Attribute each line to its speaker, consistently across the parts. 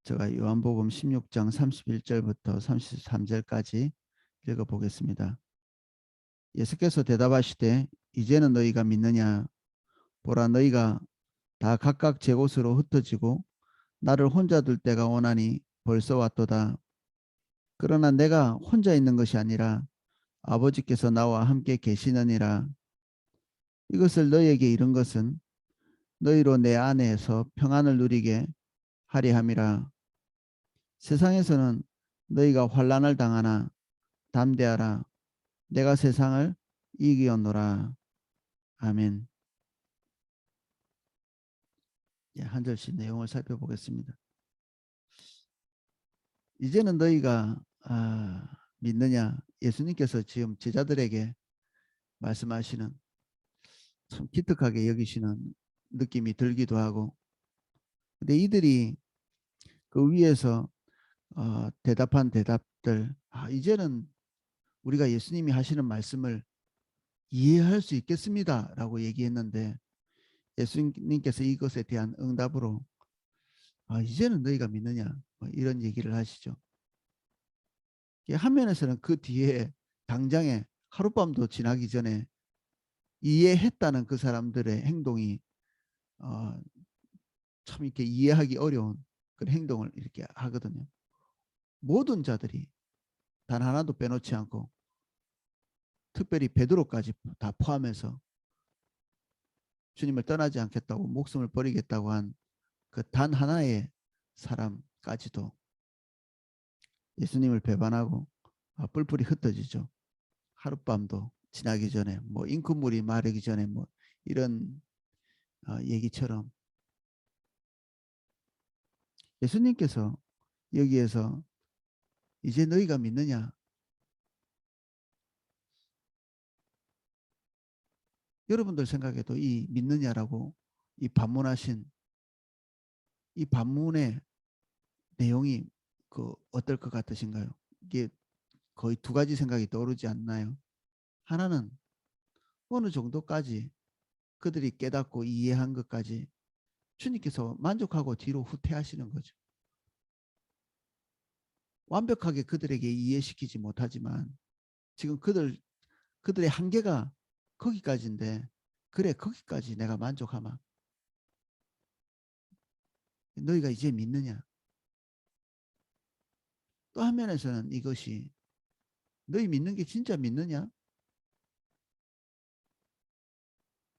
Speaker 1: 제가 요한복음 16장 31절부터 33절까지 읽어보겠습니다. 예수께서 대답하시되 이제는 너희가 믿느냐? 보라, 너희가 다 각각 제 곳으로 흩어지고 나를 혼자 둘 때가 오나니 벌써 왔도다. 그러나 내가 혼자 있는 것이 아니라 아버지께서 나와 함께 계시느니라. 이것을 너희에게 이른 것은 너희로 내 안에서 평안을 누리게 하리 함이라. 세상에서는 너희가 환난을 당하나 담대하라. 내가 세상을 이기었노라. 아멘. 한 절씩 내용을 살펴보겠습니다. 이제는 너희가 믿느냐? 예수님께서 지금 제자들에게 말씀하시는, 참 기특하게 여기시는 느낌이 들기도 하고, 근데 이들이 그 위에서 대답한 대답들, 이제는 우리가 예수님이 하시는 말씀을 이해할 수 있겠습니다 라고 얘기했는데, 예수님께서 이것에 대한 응답으로 이제는 너희가 믿느냐, 이런 얘기를 하시죠. 한 면에서는 그 뒤에 당장에 하룻밤도 지나기 전에 이해했다는 그 사람들의 행동이 참 이렇게 이해하기 어려운 그런 행동을 이렇게 하거든요. 모든 자들이 단 하나도 빼놓지 않고, 특별히 베드로까지 다 포함해서 주님을 떠나지 않겠다고, 목숨을 버리겠다고 한 그 단 하나의 사람까지도 예수님을 배반하고 뿔뿔이 흩어지죠. 하룻밤도 지나기 전에, 뭐 잉크물이 마르기 전에, 뭐 이런 얘기처럼 예수님께서 여기에서 이제 너희가 믿느냐? 여러분들 생각에도 이 믿느냐라고 이 반문하신 이 반문의 내용이 어떨 것 같으신가요? 이게 거의 두 가지 생각이 떠오르지 않나요? 하나는 어느 정도까지 그들이 깨닫고 이해한 것까지 주님께서 만족하고 뒤로 후퇴하시는 거죠. 완벽하게 그들에게 이해시키지 못하지만 지금 그들의 한계가 거기까지인데, 그래 거기까지 내가 만족하마. 너희가 이제 믿느냐? 또 한 면에서는 이것이 너희 믿는 게 진짜 믿느냐?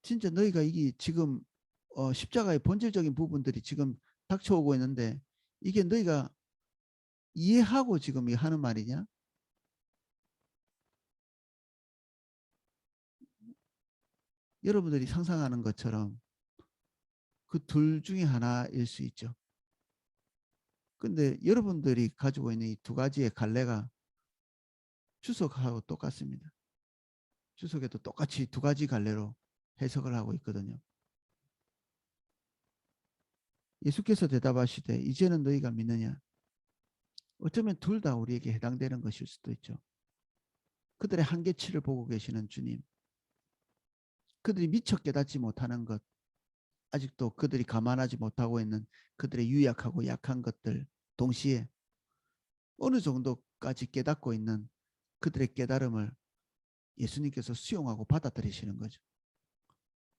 Speaker 1: 진짜 너희가 이게 지금 십자가의 본질적인 부분들이 지금 닥쳐오고 있는데 이게 너희가 이해하고 지금 이 하는 말이냐? 여러분들이 상상하는 것처럼 그 둘 중에 하나일 수 있죠. 근데 여러분들이 가지고 있는 이 두 가지의 갈래가 주석하고 똑같습니다. 주석에도 똑같이 두 가지 갈래로 해석을 하고 있거든요. 예수께서 대답하시되 이제는 너희가 믿느냐? 어쩌면 둘 다 우리에게 해당되는 것일 수도 있죠. 그들의 한계치를 보고 계시는 주님, 그들이 미처 깨닫지 못하는 것, 아직도 그들이 감안하지 못하고 있는 그들의 유약하고 약한 것들, 동시에 어느 정도까지 깨닫고 있는 그들의 깨달음을 예수님께서 수용하고 받아들이시는 거죠.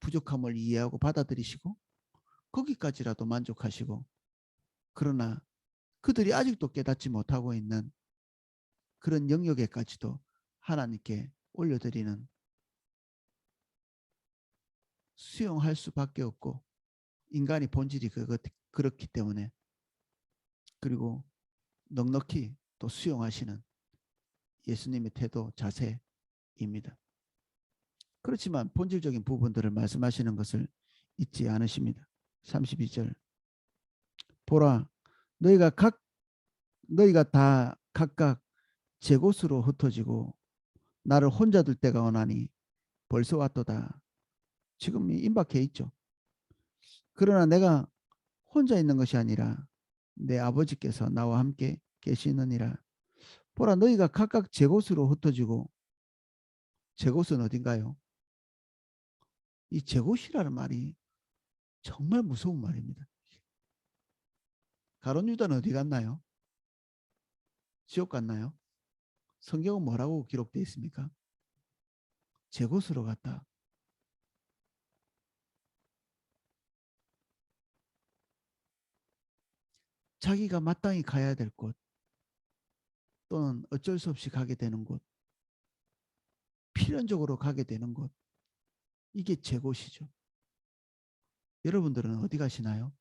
Speaker 1: 부족함을 이해하고 받아들이시고 거기까지라도 만족하시고, 그러나 그들이 아직도 깨닫지 못하고 있는 그런 영역에까지도 하나님께 올려드리는, 수용할 수밖에 없고, 인간이 본질이 그렇기 때문에, 그리고 넉넉히 또 수용하시는 예수님의 태도, 자세입니다. 그렇지만 본질적인 부분들을 말씀하시는 것을 잊지 않으십니다. 32절, 보라, 너희가 다 각각 제 곳으로 흩어지고 나를 혼자 둘 때가 오나니 벌써 왔도다. 지금 임박해 있죠. 그러나 내가 혼자 있는 것이 아니라 내 아버지께서 나와 함께 계시느니라. 보라, 너희가 각각 제 곳으로 흩어지고, 제 곳은 어딘가요? 이 제 곳이라는 말이 정말 무서운 말입니다. 가룟 유다는 어디 갔나요? 지옥 갔나요? 성경은 뭐라고 기록되어 있습니까? 제 곳으로 갔다. 자기가 마땅히 가야 될 곳, 또는 어쩔 수 없이 가게 되는 곳, 필연적으로 가게 되는 곳, 이게 제 곳이죠. 여러분들은 어디 가시나요?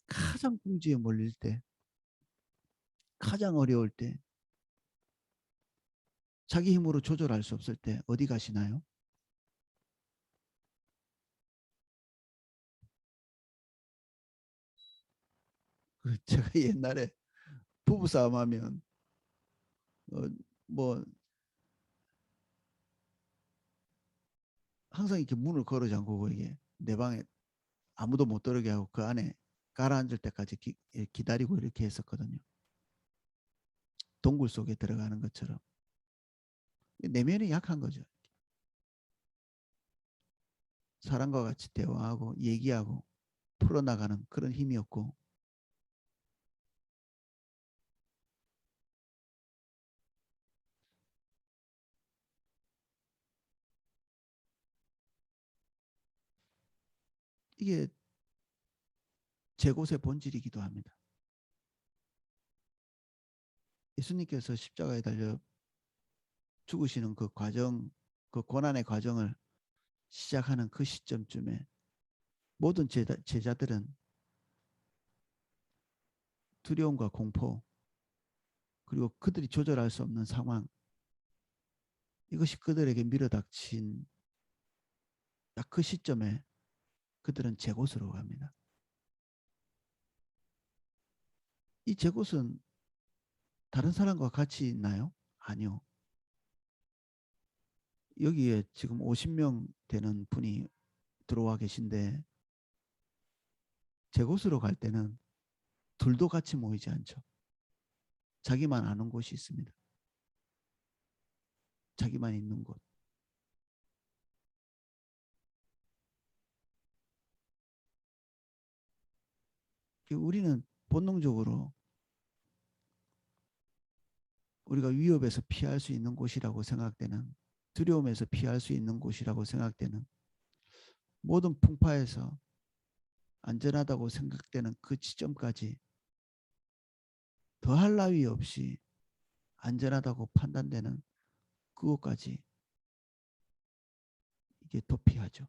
Speaker 1: 가장 궁지에 몰릴 때, 가장 어려울 때, 자기 힘으로 조절할 수 없을 때 어디 가시나요? 제가 옛날에 부부싸움 하면 어, 뭐 항상 이렇게 문을 걸어 잠그고 이게 내 방에 아무도 못 들어게 하고 그 안에 가라앉을 때까지 기다리고 이렇게 했었거든요. 동굴 속에 들어가는 것처럼. 내면이 약한 거죠. 사람과 같이 대화하고 얘기하고 풀어나가는 그런 힘이 없고, 이게 제 곳의 본질이기도 합니다. 예수님께서 십자가에 달려 죽으시는 그 과정, 그 고난의 과정을 시작하는 그 시점쯤에 모든 제자들은 두려움과 공포, 그리고 그들이 조절할 수 없는 상황, 이것이 그들에게 밀어닥친 딱 그 시점에 그들은 제 곳으로 갑니다. 이 제 곳은 다른 사람과 같이 있나요? 아니요. 여기에 지금 50명 되는 분이 들어와 계신데, 제 곳으로 갈 때는 둘도 같이 모이지 않죠. 자기만 아는 곳이 있습니다. 자기만 있는 곳. 우리는 본능적으로 우리가 위협에서 피할 수 있는 곳이라고 생각되는, 두려움에서 피할 수 있는 곳이라고 생각되는, 모든 풍파에서 안전하다고 생각되는 그 지점까지 더할 나위 없이 안전하다고 판단되는 그것까지 이게 도피하죠.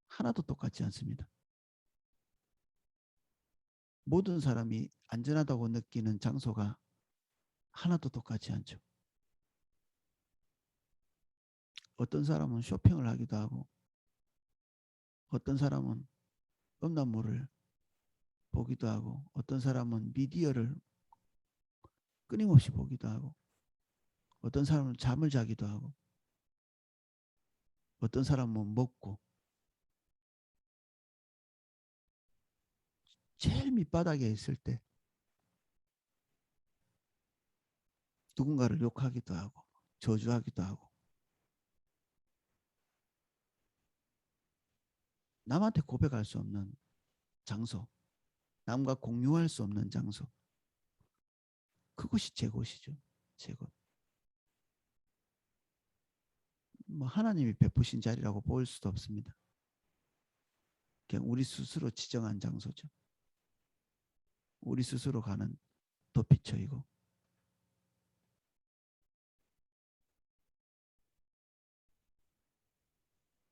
Speaker 1: 하나도 똑같지 않습니다. 모든 사람이 안전하다고 느끼는 장소가 하나도 똑같지 않죠. 어떤 사람은 쇼핑을 하기도 하고, 어떤 사람은 음란물을 보기도 하고, 어떤 사람은 미디어를 끊임없이 보기도 하고, 어떤 사람은 잠을 자기도 하고, 어떤 사람은 먹고, 제일 밑바닥에 있을 때 누군가를 욕하기도 하고 저주하기도 하고, 남한테 고백할 수 없는 장소, 남과 공유할 수 없는 장소, 그것이 제 곳이죠. 제 곳. 뭐 하나님이 베푸신 자리라고 볼 수도 없습니다. 그냥 우리 스스로 지정한 장소죠. 우리 스스로 가는 도피처이고,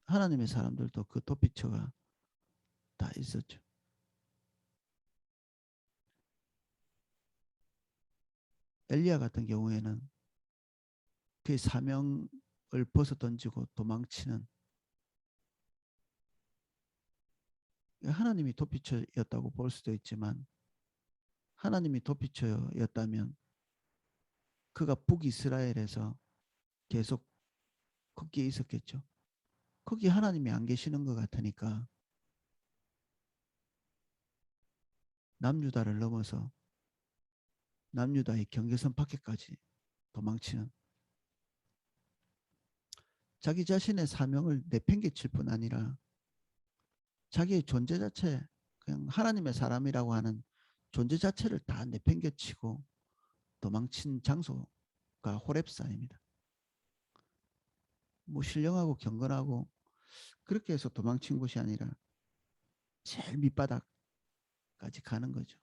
Speaker 1: 하나님의 사람들도 그 도피처가 다 있었죠. 엘리야 같은 경우에는 그의 사명을 벗어 던지고 도망치는, 하나님이 도피처였다고 볼 수도 있지만, 하나님이 도피처였다면 그가 북이스라엘에서 계속 거기에 있었겠죠. 거기 하나님이 안 계시는 것 같으니까 남유다를 넘어서 남유다의 경계선 밖에까지 도망치는, 자기 자신의 사명을 내팽개칠 뿐 아니라 자기의 존재 자체, 그냥 하나님의 사람이라고 하는 존재 자체를 다 내팽개치고 도망친 장소가 호렙산입니다. 뭐 신령하고 경건하고 그렇게 해서 도망친 곳이 아니라 제일 밑바닥까지 가는 거죠.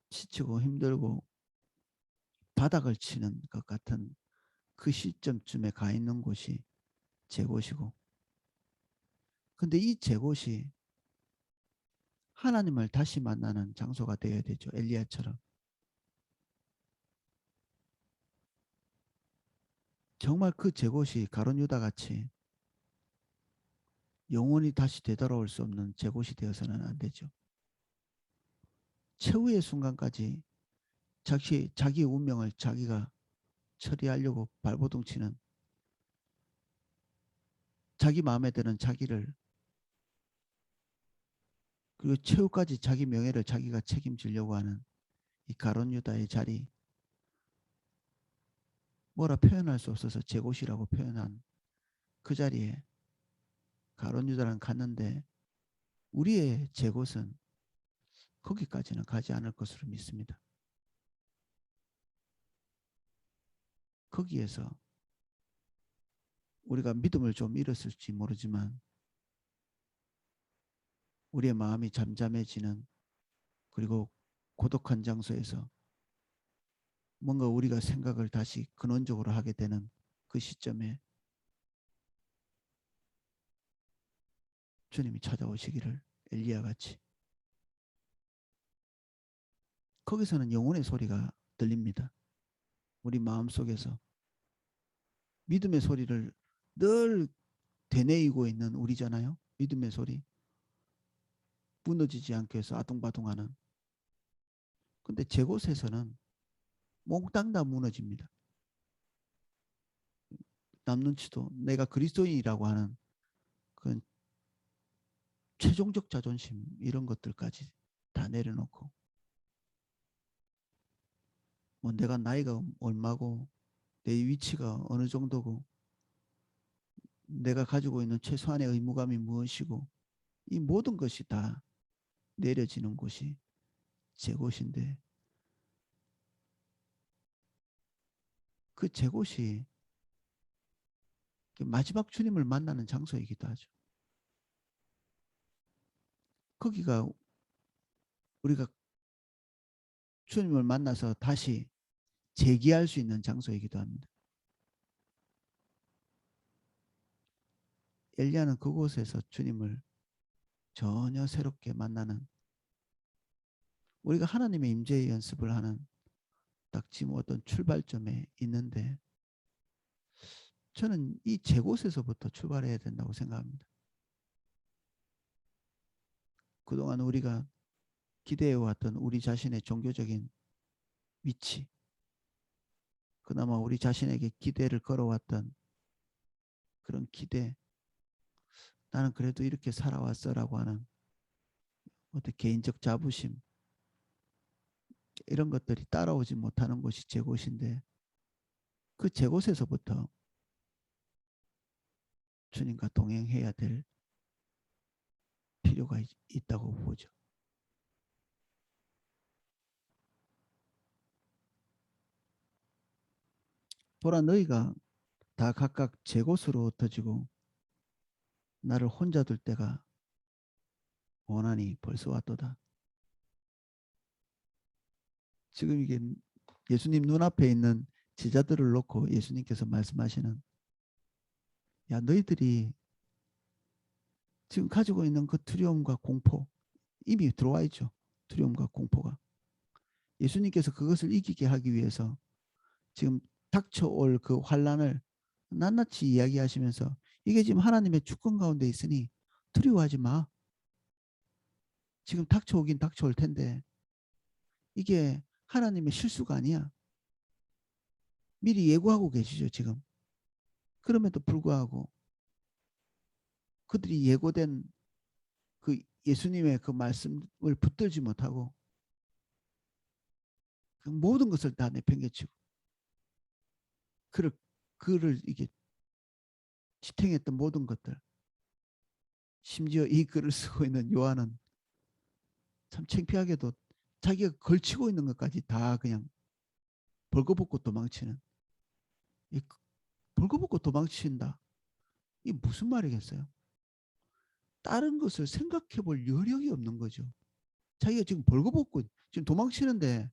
Speaker 1: 지치고 힘들고 바닥을 치는 것 같은 그 시점쯤에 가 있는 곳이 제 곳이고, 근데 이 제 곳이 하나님을 다시 만나는 장소가 되어야 되죠. 엘리야처럼. 정말 그 제 곳이 가룟 유다 같이 영원히 다시 되돌아올 수 없는 제 곳이 되어서는 안 되죠. 최후의 순간까지 자기 운명을 자기가 처리하려고 발버둥 치는, 자기 마음에 드는 자기를, 그리고 최후까지 자기 명예를 자기가 책임지려고 하는 이 가룟 유다의 자리, 뭐라 표현할 수 없어서 제 곳이라고 표현한 그 자리에 가룟 유다는 갔는데, 우리의 제 곳은 거기까지는 가지 않을 것으로 믿습니다. 거기에서 우리가 믿음을 좀 잃었을지 모르지만 우리의 마음이 잠잠해지는, 그리고 고독한 장소에서 뭔가 우리가 생각을 다시 근원적으로 하게 되는 그 시점에 주님이 찾아오시기를, 엘리야 같이. 거기서는 영혼의 소리가 들립니다. 우리 마음속에서 믿음의 소리를 늘 되뇌이고 있는 우리잖아요. 믿음의 소리, 무너지지 않게 해서 아둥바둥하는. 근데 제 곳에서는 몽땅 다 무너집니다. 남 눈치도, 내가 그리스도인이라고 하는 그 최종적 자존심, 이런 것들까지 다 내려놓고, 뭐 내가 나이가 얼마고 내 위치가 어느 정도고 내가 가지고 있는 최소한의 의무감이 무엇이고, 이 모든 것이 다 내려지는 곳이 제 곳인데, 그 제 곳이 마지막 주님을 만나는 장소이기도 하죠. 거기가 우리가 주님을 만나서 다시 재기할 수 있는 장소이기도 합니다. 엘리야는 그곳에서 주님을 전혀 새롭게 만나는, 우리가 하나님의 임재의 연습을 하는 딱 지금 어떤 출발점에 있는데, 저는 이 제 곳에서부터 출발해야 된다고 생각합니다. 그동안 우리가 기대해왔던 우리 자신의 종교적인 위치, 그나마 우리 자신에게 기대를 걸어왔던 그런 기대, 나는 그래도 이렇게 살아왔어라고 하는 어떤 개인적 자부심, 이런 것들이 따라오지 못하는 곳이 제 곳인데, 그 제 곳에서부터 주님과 동행해야 될 필요가 있다고 보죠. 보라, 너희가 다 각각 제 곳으로 흩어지고 나를 혼자 둘 때가 원하니 벌써 왔도다. 지금 이게 예수님 눈앞에 있는 제자들을 놓고 예수님께서 말씀하시는, 야, 너희들이 지금 가지고 있는 그 두려움과 공포, 이미 들어와 있죠. 두려움과 공포가. 예수님께서 그것을 이기게 하기 위해서 지금 닥쳐올 그 환란을 낱낱이 이야기하시면서, 이게 지금 하나님의 주권 가운데 있으니 두려워하지 마. 지금 닥쳐오긴 닥쳐올 텐데 이게 하나님의 실수가 아니야. 미리 예고하고 계시죠, 지금. 그럼에도 불구하고 그들이 예고된 그 예수님의 그 말씀을 붙들지 못하고 그 모든 것을 다 내팽개치고 그를 이게 지탱했던 모든 것들, 심지어 이 글을 쓰고 있는 요한은 참 창피하게도 자기가 걸치고 있는 것까지 다 그냥 벌거벗고 도망치는, 이 벌거벗고 도망친다, 이 무슨 말이겠어요? 다른 것을 생각해 볼 여력이 없는 거죠. 자기가 지금 벌거벗고 지금 도망치는데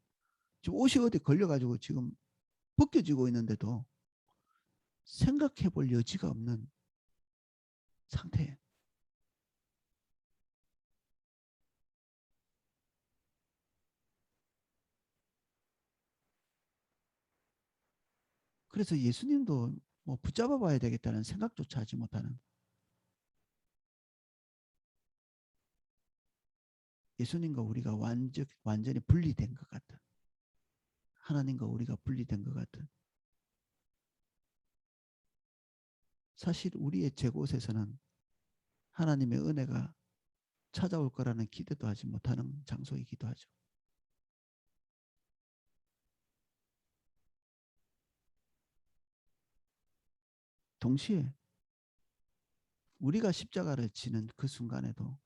Speaker 1: 지금 옷이 어디 걸려가지고 지금 벗겨지고 있는데도 생각해 볼 여지가 없는 상태에. 그래서 예수님도 뭐 붙잡아 봐야 되겠다는 생각조차 하지 못하는, 예수님과 우리가 완전히 분리된 것 같은, 하나님과 우리가 분리된 것 같은, 사실 우리의 제곳에서는 하나님의 은혜가 찾아올 거라는 기대도 하지 못하는 장소이기도 하죠. 동시에 우리가 십자가를 지는 그 순간에도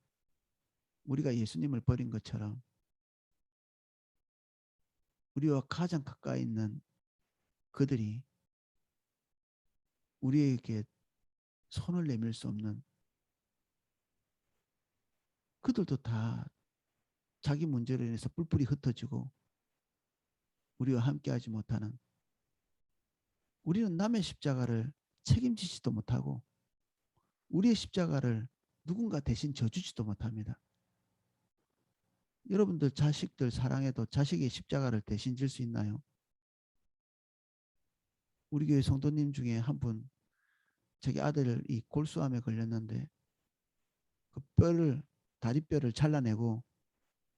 Speaker 1: 우리가 예수님을 버린 것처럼 우리와 가장 가까이 있는 그들이 우리에게 손을 내밀 수 없는, 그들도 다 자기 문제로 인해서 뿔뿔이 흩어지고 우리와 함께하지 못하는, 우리는 남의 십자가를 책임지지도 못하고 우리의 십자가를 누군가 대신 져주지도 못합니다. 여러분들 자식들 사랑해도 자식의 십자가를 대신 질 수 있나요? 우리 교회 성도님 중에 한 분 자기 아들이 골수암에 걸렸는데 그 뼈를, 다리뼈를 잘라내고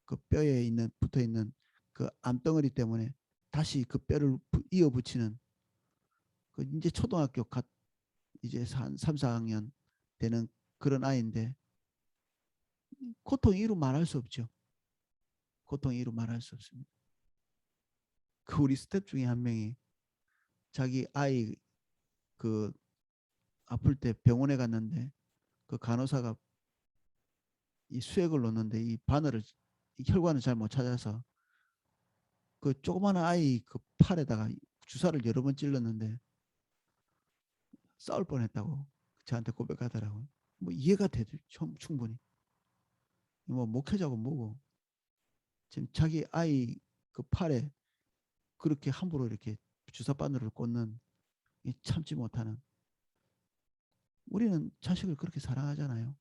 Speaker 1: 그 뼈에 있는 붙어 있는 그 암덩어리 때문에 다시 그 뼈를 이어 붙이는, 그 이제 초등학교 이제 한 3, 4학년 되는 그런 아이인데 고통 이루 말할 수 없죠. 고통 이루 말할 수 없습니다. 그 우리 스텝 중에 한 명이 자기 아이 그 아플 때 병원에 갔는데 그 간호사가 이 수액을 놓는데 이 바늘을, 이 혈관을 잘 못 찾아서 그 조그마한 아이 그 팔에다가 주사를 여러 번 찔렀는데 싸울 뻔했다고 저한테 고백하더라고요. 뭐 이해가 되죠, 충분히. 뭐 목회자고 뭐고 지금 자기 아이 그 팔에 그렇게 함부로 이렇게 주사 바늘을 꽂는, 이 참지 못하는, 우리는 자식을 그렇게 사랑하잖아요.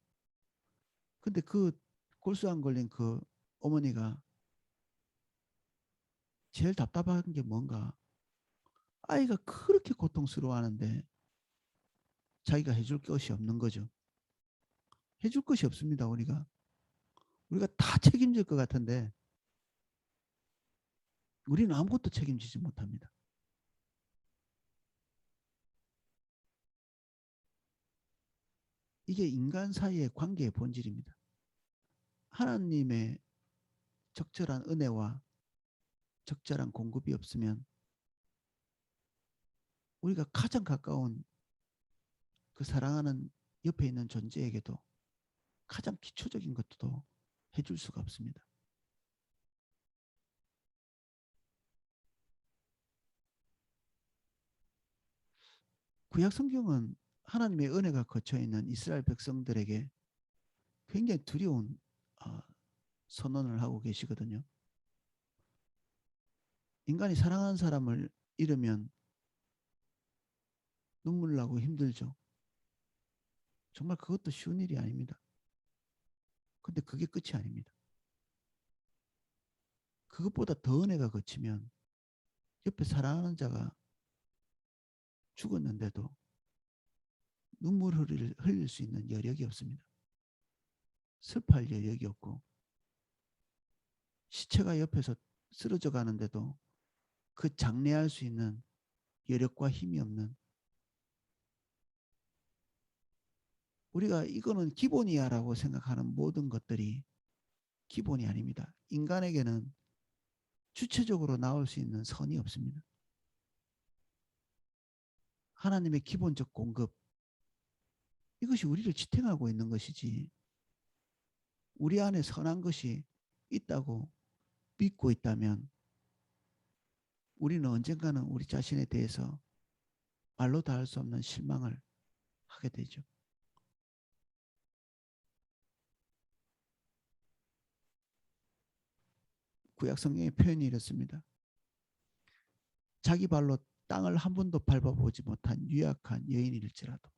Speaker 1: 근데 그 골수암 걸린 그 어머니가 제일 답답한 게 뭔가, 아이가 그렇게 고통스러워하는데 자기가 해줄 것이 없는 거죠. 해줄 것이 없습니다. 우리가 다 책임질 것 같은데 우리는 아무것도 책임지지 못합니다. 이게 인간 사이의 관계의 본질입니다. 하나님의 적절한 은혜와 적절한 공급이 없으면 우리가 가장 가까운 그 사랑하는 옆에 있는 존재에게도 가장 기초적인 것도 해줄 수가 없습니다. 구약 성경은 하나님의 은혜가 거쳐 있는 이스라엘 백성들에게 굉장히 두려운 어, 선언을 하고 계시거든요. 인간이 사랑하는 사람을 잃으면 눈물 나고 힘들죠. 정말 그것도 쉬운 일이 아닙니다. 근데 그게 끝이 아닙니다. 그것보다 더 은혜가 거치면 옆에 사랑하는 자가 죽었는데도 눈물을 흘릴 수 있는 여력이 없습니다. 슬퍼할 여력이 없고 시체가 옆에서 쓰러져 가는데도 그 장례할 수 있는 여력과 힘이 없는, 우리가 이거는 기본이야라고 생각하는 모든 것들이 기본이 아닙니다. 인간에게는 주체적으로 나올 수 있는 선이 없습니다. 하나님의 기본적 공급, 이것이 우리를 지탱하고 있는 것이지, 우리 안에 선한 것이 있다고 믿고 있다면 우리는 언젠가는 우리 자신에 대해서 말로 다 할 수 없는 실망을 하게 되죠. 구약 성경의 표현이 이렇습니다. 자기 발로 땅을 한 번도 밟아보지 못한 유약한 여인일지라도,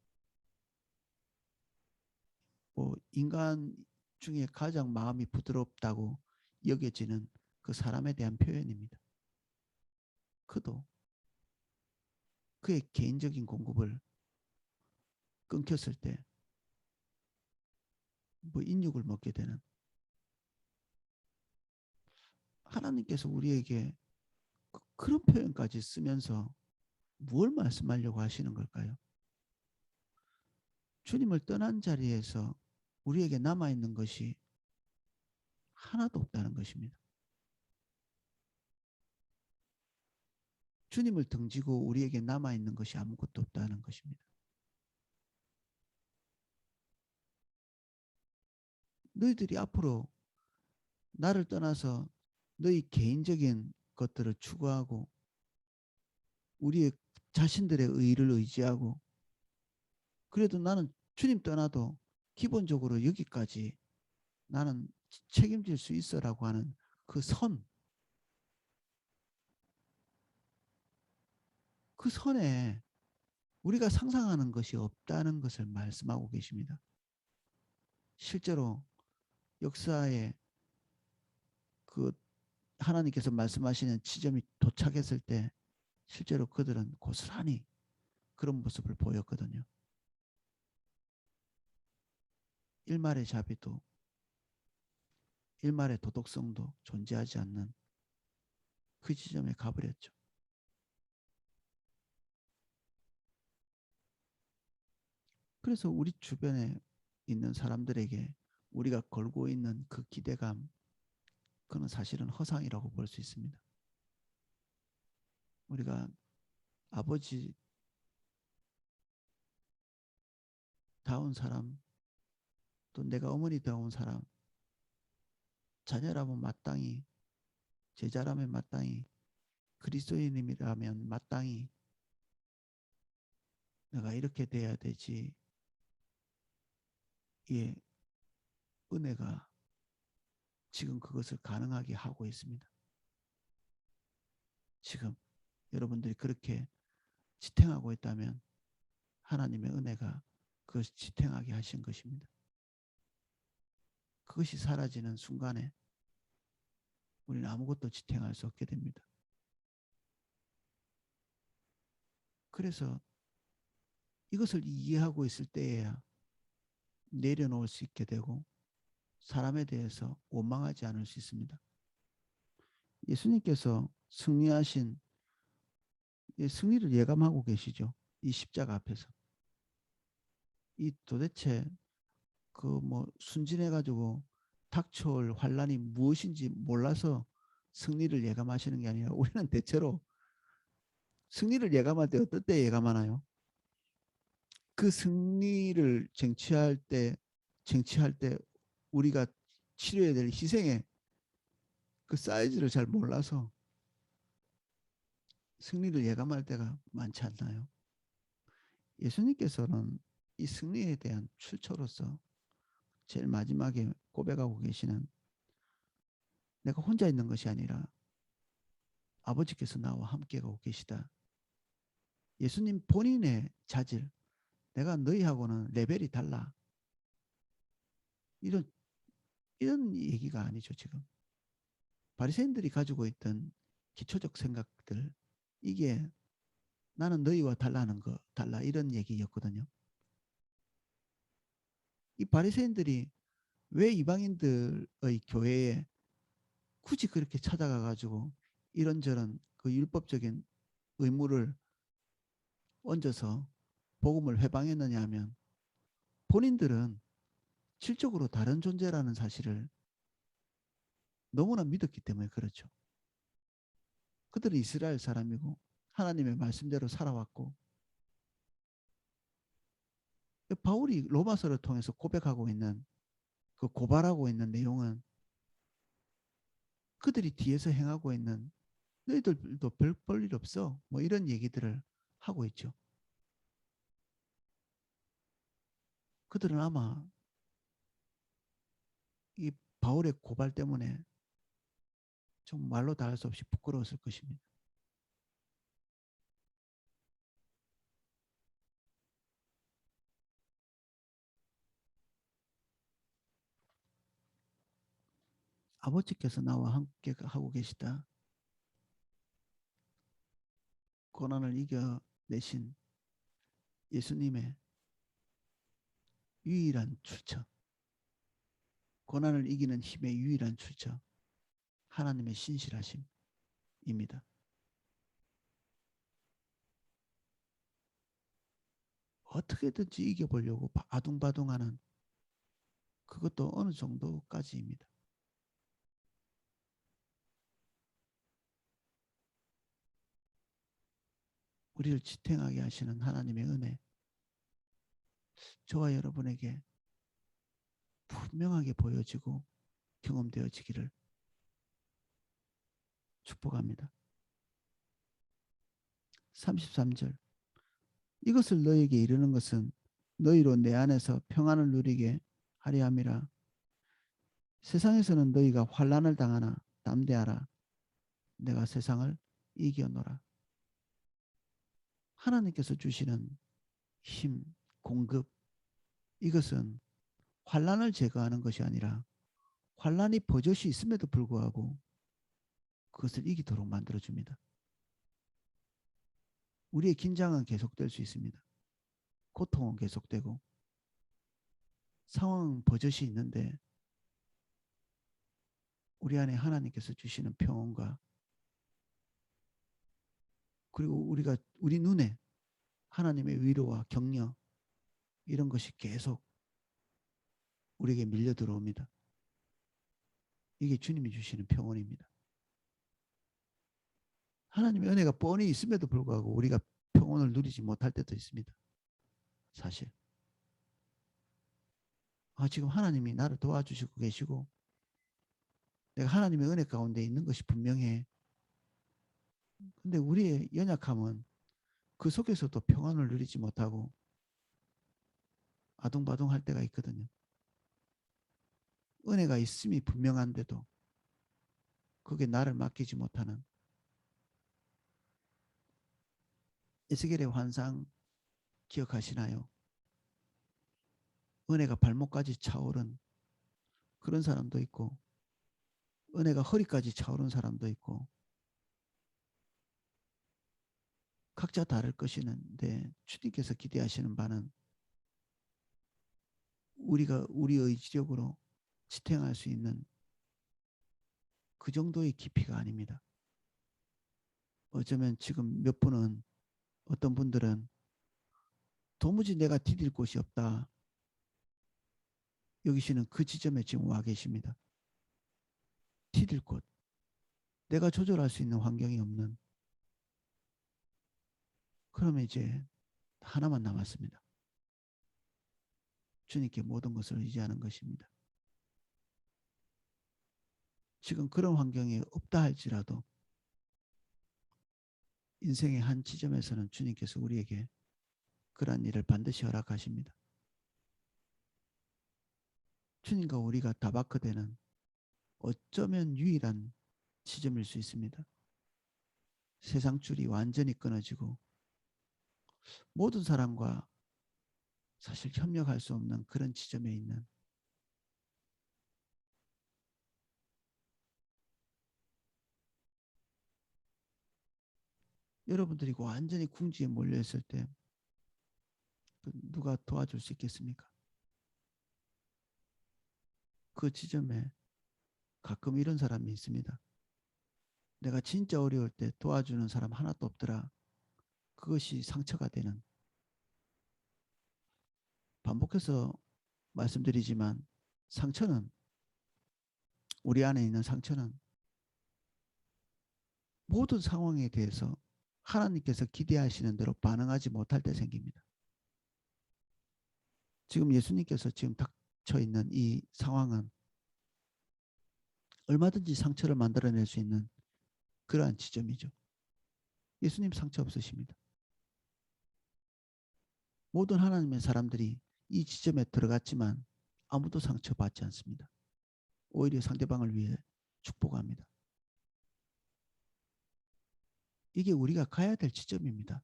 Speaker 1: 뭐 인간 중에 가장 마음이 부드럽다고 여겨지는 그 사람에 대한 표현입니다. 그도 그의 개인적인 공급을 끊겼을 때 뭐 인육을 먹게 되는, 하나님께서 우리에게 그런 표현까지 쓰면서 무엇을 말씀하려고 하시는 걸까요? 주님을 떠난 자리에서 우리에게 남아있는 것이 하나도 없다는 것입니다. 주님을 등지고 우리에게 남아있는 것이 아무것도 없다는 것입니다. 너희들이 앞으로 나를 떠나서 너희 개인적인 것들을 추구하고 우리의 자신들의 의를 의지하고, 그래도 나는 주님 떠나도 기본적으로 여기까지 나는 책임질 수 있어라고 하는 그 선, 그 선에 우리가 상상하는 것이 없다는 것을 말씀하고 계십니다. 실제로 역사에 그 하나님께서 말씀하시는 지점이 도착했을 때 실제로 그들은 고스란히 그런 모습을 보였거든요. 일말의 자비도 일말의 도덕성도 존재하지 않는 그 지점에 가버렸죠. 그래서 우리 주변에 있는 사람들에게 우리가 걸고 있는 그 기대감, 그건 사실은 허상이라고 볼 수 있습니다. 우리가 아버지 다운 사람, 또 내가 어머니 다운 사람, 자녀라면 마땅히, 제자라면 마땅히, 그리스도인이라면 마땅히 내가 이렇게 돼야 되지. 예, 은혜가 지금 그것을 가능하게 하고 있습니다. 지금 여러분들이 그렇게 지탱하고 있다면 하나님의 은혜가 그것을 지탱하게 하신 것입니다. 그것이 사라지는 순간에 우리는 아무것도 지탱할 수 없게 됩니다. 그래서 이것을 이해하고 있을 때에야 내려놓을 수 있게 되고 사람에 대해서 원망하지 않을 수 있습니다. 예수님께서 승리하신 승리를 예감하고 계시죠. 이 십자가 앞에서. 이 도대체 그 뭐 순진해가지고 닥쳐올 환란이 무엇인지 몰라서 승리를 예감하시는 게 아니라, 우리는 대체로 승리를 예감할 때 어떨 때 예감하나요? 그 승리를 쟁취할 때 우리가 치료해야 될 희생의 그 사이즈를 잘 몰라서 승리를 예감할 때가 많지 않나요? 예수님께서는 이 승리에 대한 출처로서 제일 마지막에 고백하고 계시는, 내가 혼자 있는 것이 아니라 아버지께서 나와 함께 가고 계시다. 예수님 본인의 자질, 내가 너희하고는 레벨이 달라. 이런 얘기가 아니죠. 지금 바리새인들이 가지고 있던 기초적 생각들, 이게 나는 너희와 달라는 거, 달라, 이런 얘기였거든요. 이 바리새인들이 왜 이방인들의 교회에 굳이 그렇게 찾아가 가지고 이런저런 그 율법적인 의무를 얹어서 복음을 회방했느냐 하면, 본인들은 질적으로 다른 존재라는 사실을 너무나 믿었기 때문에 그렇죠. 그들은 이스라엘 사람이고 하나님의 말씀대로 살아왔고, 바울이 로마서를 통해서 고백하고 있는, 그 고발하고 있는 내용은 그들이 뒤에서 행하고 있는, 너희들도 별 볼 일 없어, 뭐 이런 얘기들을 하고 있죠. 그들은 아마 이 바울의 고발 때문에 좀 말로 다 할 수 없이 부끄러웠을 것입니다. 아버지께서 나와 함께 하고 계시다. 고난을 이겨내신 예수님의 유일한 출처, 고난을 이기는 힘의 유일한 출처, 하나님의 신실하심입니다. 어떻게든지 이겨보려고 아둥바둥하는, 그것도 어느 정도까지입니다. 우리를 지탱하게 하시는 하나님의 은혜, 저와 여러분에게 분명하게 보여지고 경험되어지기를 축복합니다. 33절, 이것을 너에게 이르는 것은 너희로 내 안에서 평안을 누리게 하려 함이라. 세상에서는 너희가 환난을 당하나 담대하라. 내가 세상을 이겨노라. 하나님께서 주시는 힘, 공급, 이것은 환난을 제거하는 것이 아니라 환난이 버젓이 있음에도 불구하고 그것을 이기도록 만들어줍니다. 우리의 긴장은 계속될 수 있습니다. 고통은 계속되고 상황은 버젓이 있는데 우리 안에 하나님께서 주시는 평온과, 그리고 우리 눈에 하나님의 위로와 격려, 이런 것이 계속 우리에게 밀려 들어옵니다. 이게 주님이 주시는 평온입니다. 하나님의 은혜가 뻔히 있음에도 불구하고 우리가 평온을 누리지 못할 때도 있습니다. 사실 지금 하나님이 나를 도와주시고 계시고 내가 하나님의 은혜 가운데 있는 것이 분명해. 근데 우리의 연약함은 그 속에서도 평안을 누리지 못하고 아둥바둥할 때가 있거든요. 은혜가 있음이 분명한데도 그게 나를 맡기지 못하는, 에스겔의 환상 기억하시나요? 은혜가 발목까지 차오른 그런 사람도 있고 은혜가 허리까지 차오른 사람도 있고 각자 다를 것이는데, 주님께서 기대하시는 바는 우리가 우리 의지력으로 지탱할 수 있는 그 정도의 깊이가 아닙니다. 어쩌면 지금 몇 분은, 어떤 분들은 도무지 내가 디딜 곳이 없다 여기시는 그 지점에 지금 와 계십니다. 디딜 곳, 내가 조절할 수 있는 환경이 없는, 그러면 이제 하나만 남았습니다. 주님께 모든 것을 의지하는 것입니다. 지금 그런 환경이 없다 할지라도 인생의 한 지점에서는 주님께서 우리에게 그러한 일을 반드시 허락하십니다. 주님과 우리가 다바크되는 어쩌면 유일한 지점일 수 있습니다. 세상 줄이 완전히 끊어지고 모든 사람과 사실 협력할 수 없는 그런 지점에 있는, 여러분들이 완전히 궁지에 몰려있을 때 누가 도와줄 수 있겠습니까? 그 지점에 가끔 이런 사람이 있습니다. 내가 진짜 어려울 때 도와주는 사람 하나도 없더라. 그것이 상처가 되는, 반복해서 말씀드리지만 상처는, 우리 안에 있는 상처는 모든 상황에 대해서 하나님께서 기대하시는 대로 반응하지 못할 때 생깁니다. 지금 예수님께서 지금 닥쳐 있는 이 상황은 얼마든지 상처를 만들어낼 수 있는 그러한 지점이죠. 예수님 상처 없으십니다. 모든 하나님의 사람들이 이 지점에 들어갔지만 아무도 상처받지 않습니다. 오히려 상대방을 위해 축복합니다. 이게 우리가 가야 될 지점입니다.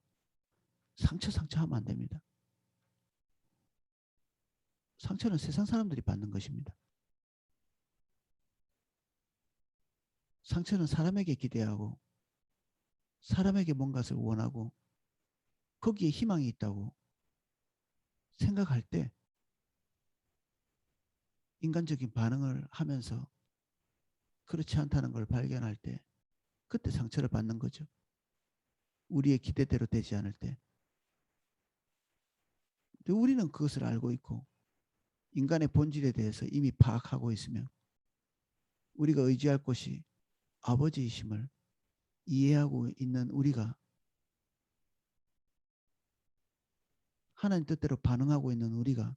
Speaker 1: 상처하면 안 됩니다. 상처는 세상 사람들이 받는 것입니다. 상처는 사람에게 기대하고 사람에게 뭔가를 원하고 거기에 희망이 있다고 생각할 때 인간적인 반응을 하면서 그렇지 않다는 걸 발견할 때 그때 상처를 받는 거죠. 우리의 기대대로 되지 않을 때. 근데 우리는 그것을 알고 있고 인간의 본질에 대해서 이미 파악하고 있으며 우리가 의지할 곳이 아버지이심을 이해하고 있는 우리가 하나님 뜻대로 반응하고 있는 우리가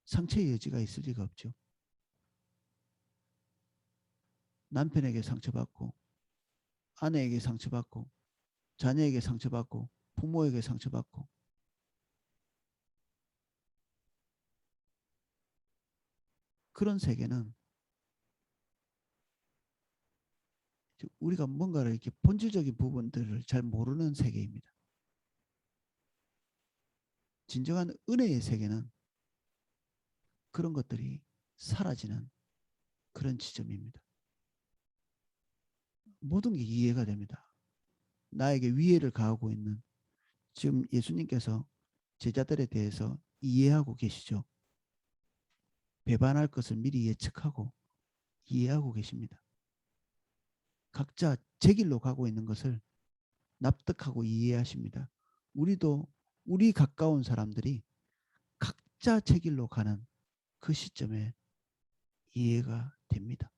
Speaker 1: 상처의 여지가 있을 리가 없죠. 남편에게 상처받고 아내에게 상처받고 자녀에게 상처받고 부모에게 상처받고 그런 세계는 우리가 뭔가를 이렇게 본질적인 부분들을 잘 모르는 세계입니다. 진정한 은혜의 세계는 그런 것들이 사라지는 그런 지점입니다. 모든 게 이해가 됩니다. 나에게 위해를 가하고 있는 지금 예수님께서 제자들에 대해서 이해하고 계시죠. 배반할 것을 미리 예측하고 이해하고 계십니다. 각자 제 길로 가고 있는 것을 납득하고 이해하십니다. 우리도 우리 가까운 사람들이 각자 제 길로 가는 그 시점에 이해가 됩니다.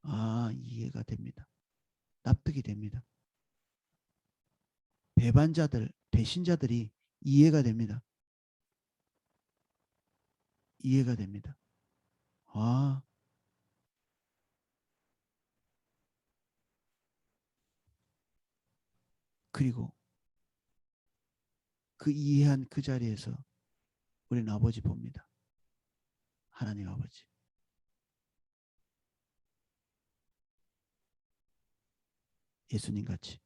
Speaker 1: 아, 이해가 됩니다. 납득이 됩니다. 배반자들, 배신자들이 이해가 됩니다. 이해가 됩니다. 아, 그리고 그 이해한 그 자리에서 우리는 아버지 봅니다. 하나님 아버지. 예수님 같이.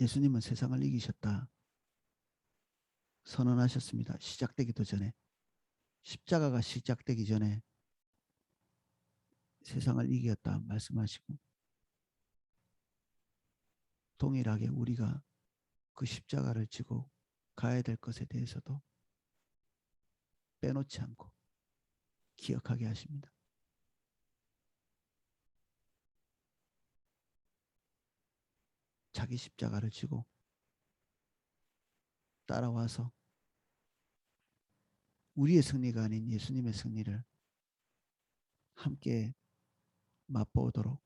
Speaker 1: 예수님은 세상을 이기셨다 선언하셨습니다. 시작되기도 전에. 십자가가 시작되기 전에 세상을 이겼다 말씀하시고 동일하게 우리가 그 십자가를 지고 가야 될 것에 대해서도 빼놓지 않고 기억하게 하십니다. 자기 십자가를 지고 따라와서 우리의 승리가 아닌 예수님의 승리를 함께 맛보도록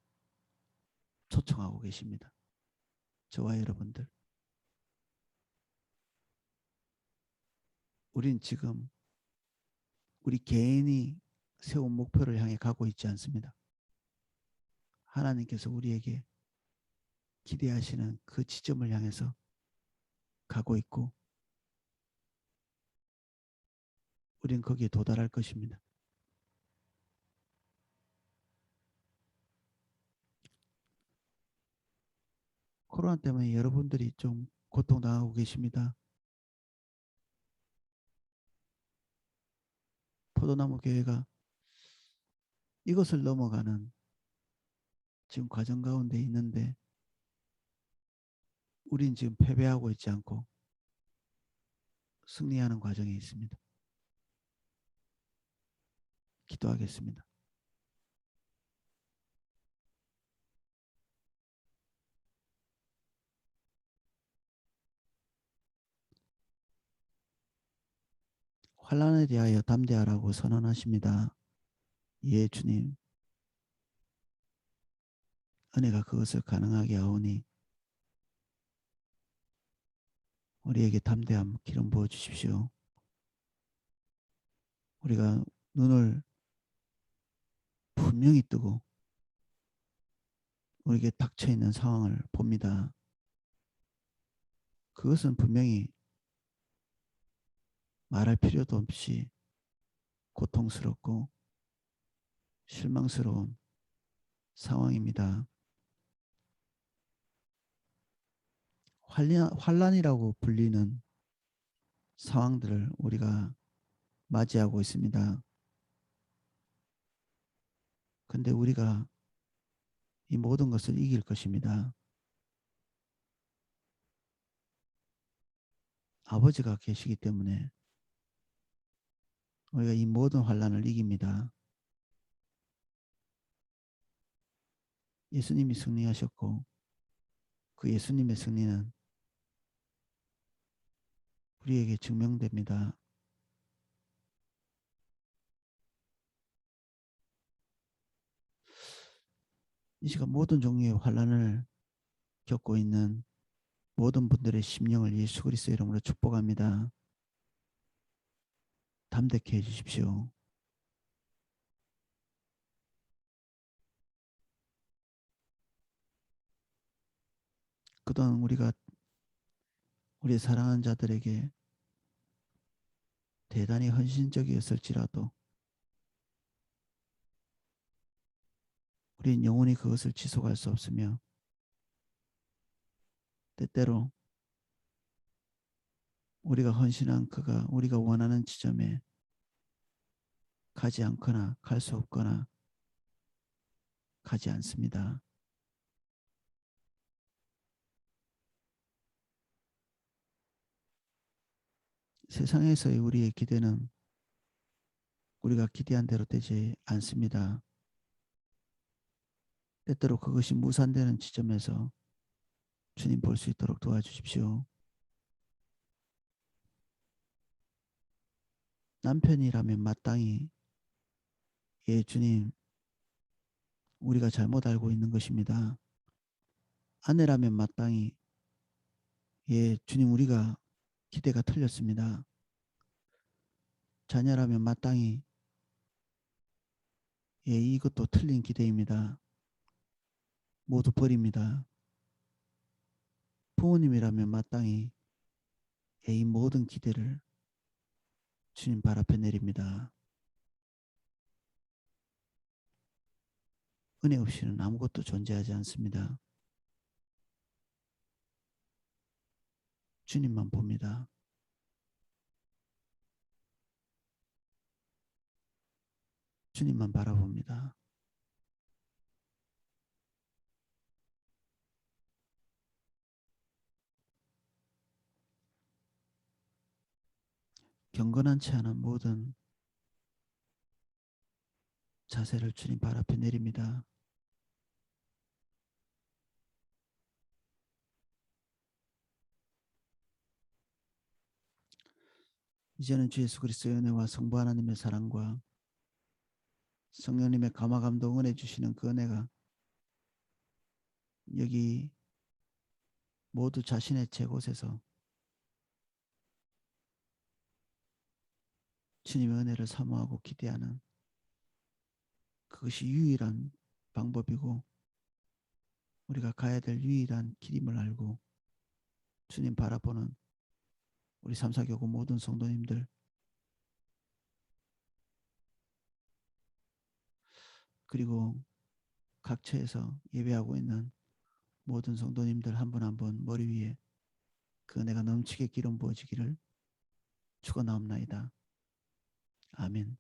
Speaker 1: 초청하고 계십니다. 저와 여러분들. 우린 지금 우리 개인이 세운 목표를 향해 가고 있지 않습니다. 하나님께서 우리에게 기대하시는 그 지점을 향해서 가고 있고 우린 거기에 도달할 것입니다. 코로나 때문에 여러분들이 좀 고통당하고 계십니다. 포도나무 교회가 이것을 넘어가는 지금 과정 가운데 있는데 우린 지금 패배하고 있지 않고 승리하는 과정에 있습니다. 기도하겠습니다. 환난에 대하여 담대하라고 선언하십니다. 예, 주님. 은혜가 그것을 가능하게 하오니 우리에게 담대함 기름 부어 주십시오. 우리가 눈을 분명히 뜨고 우리에게 닥쳐 있는 상황을 봅니다. 그것은 분명히 말할 필요도 없이 고통스럽고 실망스러운 상황입니다. 환란이라고 불리는 상황들을 우리가 맞이하고 있습니다. 근데 우리가 이 모든 것을 이길 것입니다. 아버지가 계시기 때문에 우리가 이 모든 환란을 이깁니다. 예수님이 승리하셨고 그 예수님의 승리는 우리에게 증명됩니다. 이 시간 모든 종류의 환란을 겪고 있는 모든 분들의 심령을 예수 그리스도의 이름으로 축복합니다. 담대케 해주십시오. 그동안 우리가 우리 사랑하는 자들에게 대단히 헌신적이었을지라도 우리는 영원히 그것을 지속할 수 없으며 때때로 우리가 헌신한 그가 우리가 원하는 지점에 가지 않거나 갈 수 없거나 가지 않습니다. 세상에서의 우리의 기대는 우리가 기대한 대로 되지 않습니다. 때때로 그것이 무산되는 지점에서 주님 볼 수 있도록 도와주십시오. 남편이라면 마땅히 예 주님 우리가 잘못 알고 있는 것입니다. 아내라면 마땅히 예 주님 우리가 기대가 틀렸습니다. 자녀라면 마땅히 예 이것도 틀린 기대입니다. 모두 버립니다. 부모님이라면 마땅히 예, 이 모든 기대를 주님 발 앞에 내립니다. 은혜 없이는 아무것도 존재하지 않습니다. 주님만 봅니다. 주님만 바라봅니다. 경건한치 않은 모든 자세를 주님 발 앞에 내립니다. 이제는 주 예수 그리스도의 은혜와 성부 하나님의 사랑과 성령님의 감화 감동 은혜 주시는 그 은혜가 여기 모두 자신의 제곳에서 주님의 은혜를 사모하고 기대하는 그것이 유일한 방법이고 우리가 가야 될 유일한 길임을 알고 주님 바라보는 우리 삼사교구 모든 성도님들 그리고 각처에서 예배하고 있는 모든 성도님들 한 분 한 분 머리 위에 그 은혜가 넘치게 기름 부어지기를 축원하옵나이다. 아멘.